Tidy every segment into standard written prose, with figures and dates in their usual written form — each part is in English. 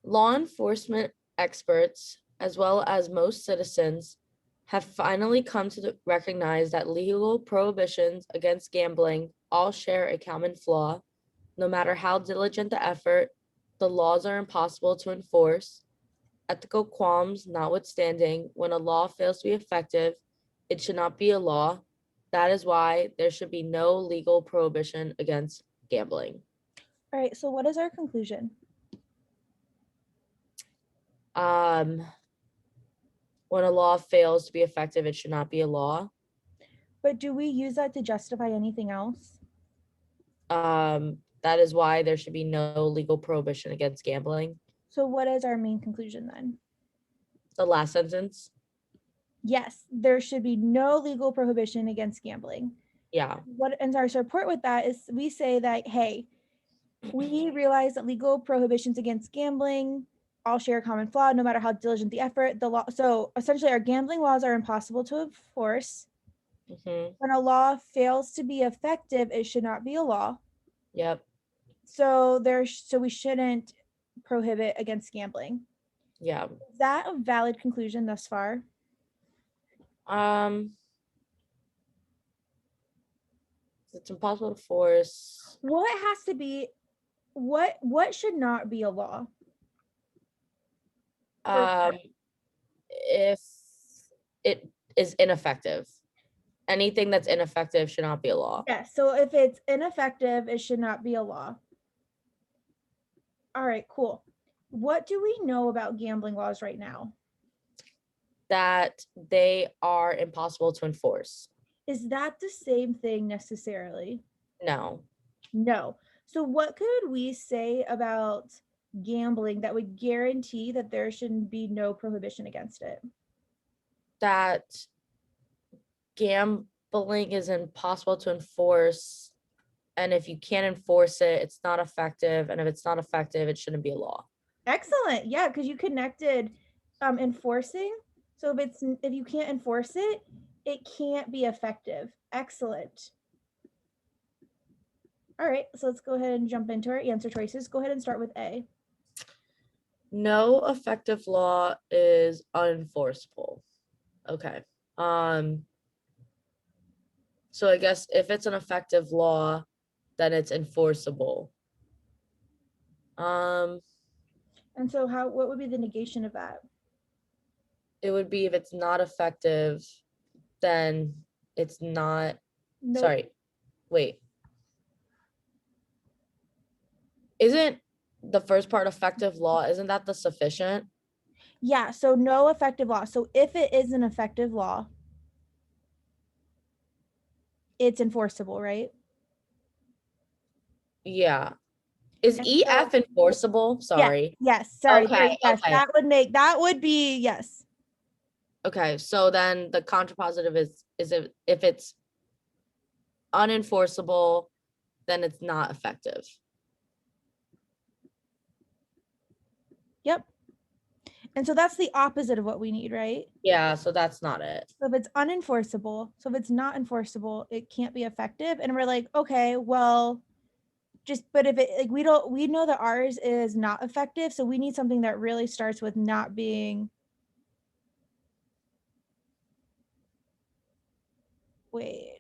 Law enforcement experts, as well as most citizens, have finally come to recognize that legal prohibitions against gambling all share a common flaw. No matter how diligent the effort, the laws are impossible to enforce. Ethical qualms notwithstanding, when a law fails to be effective, it should not be a law. That is why there should be no legal prohibition against gambling. All right, so what is our conclusion? Um, when a law fails to be effective, it should not be a law. But do we use that to justify anything else? That is why there should be no legal prohibition against gambling. So what is our main conclusion then? The last sentence. Yes, there should be no legal prohibition against gambling. Yeah. What ends our support with that is we say that, hey, we realize that legal prohibitions against gambling all share a common flaw, no matter how diligent the effort. The law, so essentially, our gambling laws are impossible to enforce. Mm-hmm. When a law fails to be effective, it should not be a law. Yep. So we shouldn't prohibit against gambling. Yeah. Is that a valid conclusion thus far? It's impossible to force. What has to be what should not be a law? If it is ineffective, anything that's ineffective should not be a law. Yes, so if it's ineffective, it should not be a law. All right, cool. What do we know about gambling laws right now? That they are impossible to enforce. Is that the same thing necessarily? No. No. So what could we say about gambling that would guarantee that there should be no prohibition against it? That gambling is impossible to enforce, and if you can't enforce it, it's not effective, and if it's not effective, it shouldn't be a law. Excellent. Yeah, because you connected enforcing. So if you can't enforce it, it can't be effective. Excellent. All right, so let's go ahead and jump into our answer choices. Go ahead and start with A. No effective law is unenforceable. Okay. So I guess if it's an effective law, then it's enforceable. And so what would be the negation of that? It would be if it's not effective, then it's not. Nope. Sorry. Wait. Isn't the first part effective law, isn't that the sufficient? Yeah, so no effective law. So if it is an effective law, it's enforceable, right? Yeah. Is And EF enforceable? Sorry. Yes. Sorry. Okay. Yes, Okay. that would be yes. Okay. So then the contrapositive is if it's unenforceable, then it's not effective. Yep. And so that's the opposite of what we need, right? Yeah. So that's not it. So if it's unenforceable, so if it's not enforceable, it can't be effective. And we're like, okay, well, but if it like we know that ours is not effective, so we need something that really starts with not being. Wait.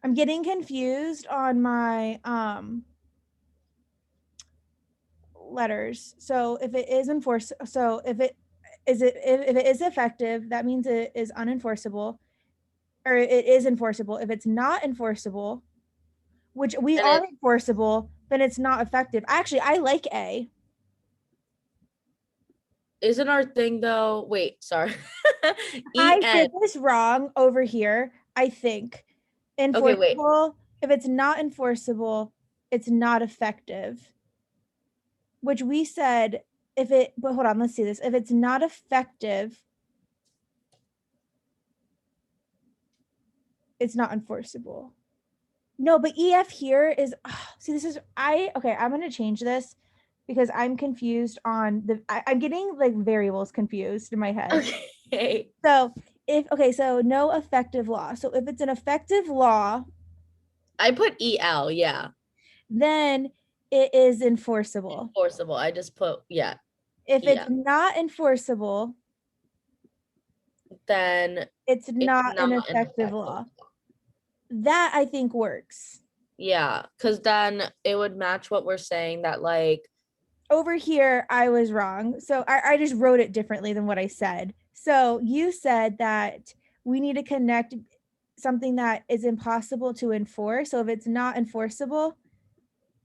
I'm getting confused on my letters. So if it is enforced, so if it is effective, that means it is unenforceable, or it is enforceable. If it's not enforceable, which we are enforceable, then it's not effective. Actually, I like A. Isn't our thing though? Wait, sorry. I did this wrong over here. I think enforceable. Okay, if it's not enforceable, it's not effective. Which we said but hold on, let's see this. If it's not effective, it's not enforceable. No, but EF here is, see, this is, I'm going to change this because I'm confused on I'm getting like variables confused in my head. Okay. So so no effective law. So if it's an effective law, I put EL, yeah. then it is enforceable. Enforceable. I just put, yeah, If it's yeah. not enforceable, Then it's it's not an not an effective effective. law. That I think works. Yeah, because then it would match what we're saying that like, Over here, I was wrong. So I just wrote it differently than what I said. So you said that we need to connect something that is impossible to enforce. So if it's not enforceable,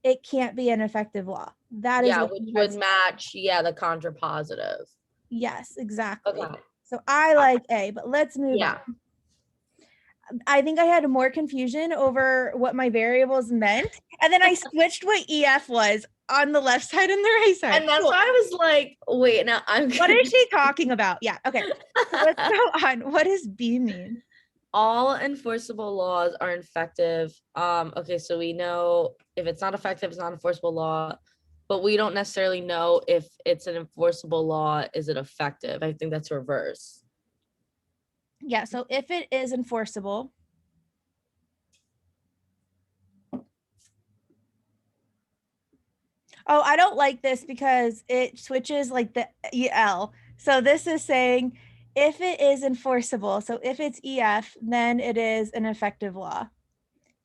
it can't be an effective law. That is yeah, what which you had would said. match, yeah, the contrapositive. Yes, exactly. Okay. So I like A, but let's move on. Yeah. I think I had more confusion over what my variables meant. And then I switched what EF was on the left side and the right side. And that's Cool. why I was like, wait, now I'm What is she talking about? Yeah. Okay. So let's go on. What does B mean? all enforceable laws are effective. Okay, so we know if it's not effective, it's not enforceable law, but we don't necessarily know if it's an enforceable law, is it effective? I think that's reverse. Yeah. So if it is enforceable, oh, I don't like this because it switches like the EL. So this is saying if it is enforceable, so if it's EF, then it is an effective law.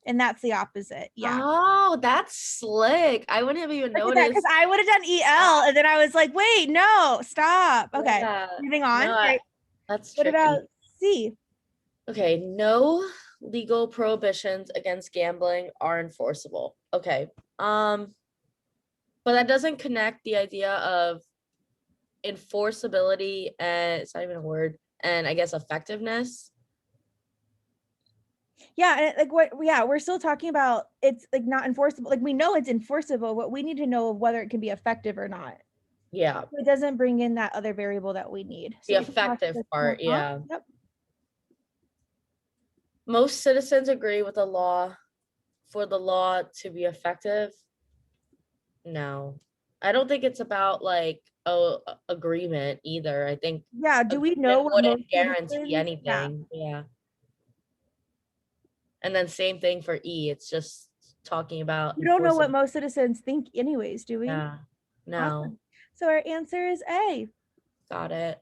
And that's the opposite. Yeah. Oh, that's slick. I wouldn't have even Look at that, because noticed. I would have done EL and then I was like, wait, no, stop. Okay. Yeah. Moving on. No, Right. that's What about tricky. C? Okay, no legal prohibitions against gambling are enforceable. Okay. But that doesn't connect the idea of enforceability and it's not even a word, and I guess effectiveness. Yeah, and like what yeah, we're still talking about it's like not enforceable. Like we know it's enforceable, but we need to know whether it can be effective or not. Yeah, It doesn't bring in that other variable that we need. the So we can cross effective this one part. off. Yeah. Yep. Most citizens agree with the law for the law to be effective. No. I don't think it's about like agreement either. I think Yeah, do we know agreement what most wouldn't guarantee citizens? Yeah. anything. Yeah. And then same thing for E. It's just talking about We don't know what enforcing. most citizens think anyways, do we? Yeah. No. Awesome. So our answer is A. Got it.